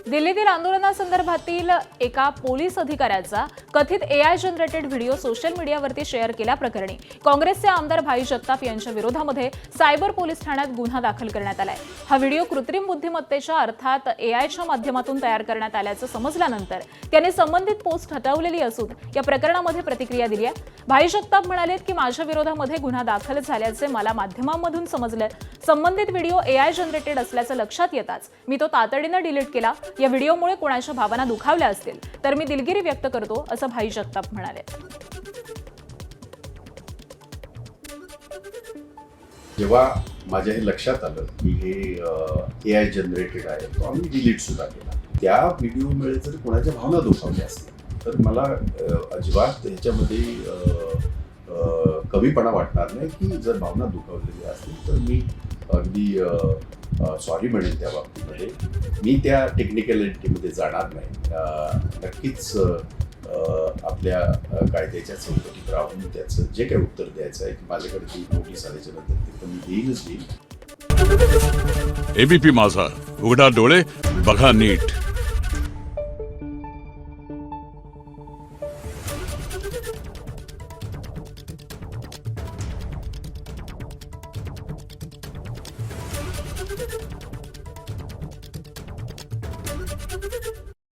दिल्लीतील आंदोलनासंदर्भातील एका पोलीस अधिकाऱ्याचा कथित एआय जनरेटेड व्हिडिओ सोशल मीडियावरती शेअर केल्याप्रकरणी काँग्रेसचे आमदार भाई जगताप यांच्या विरोधामध्ये सायबर पोलीस ठाण्यात गुन्हा दाखल करण्यात आलाय। हा व्हिडिओ कृत्रिम बुद्धिमत्तेच्या अर्थात एआयच्या माध्यमातून तयार करण्यात आल्याचं समजल्यानंतर त्यांनी संबंधित पोस्ट हटवलेली असून या प्रकरणामध्ये प्रतिक्रिया दिली आहे। भाई जगताप म्हणालेत की माझ्या विरोधामध्ये गुन्हा दाखल झाल्याचे मला माध्यमांमधून समजलं। संबंधित व्हिडिओ एआय जनरेटेड असल्याचं लक्षात येताच मी तो तातडीने डिलीट केला। या व्हिडिओमुळे कोणाच्या भावना दुखावल्या असतील तर मी दिलगिरी व्यक्त करतो असं भाई जगताप म्हणाले। जेव्हा माझ्या हे लक्षात आलं की हे एआय जनरेटेड आहे तो आम्ही डिलीट सुद्धा केला। त्या व्हिडिओमुळे जर कोणाच्या भावना दुखावल्या असतील तर मला अजिबात ह्याच्यामध्ये कमीपणा वाटणार नाही की जर भावना दुखावलेल्या असतील तर मी अगदी सॉरी म्हणेन त्या बाबतीमध्ये। मी त्या टेक्निकॅलिटीमध्ये जाणार नाही। नक्कीच आपल्या कायद्याच्या चौकटीत राहून त्याचं जे काही उत्तर द्यायचं आहे की माझ्याकडे ती नोटीस आल्याच्या नंतर ते तर मी देईनच देईन। एबीपी माझा, उघडा डोळे बघा नीट।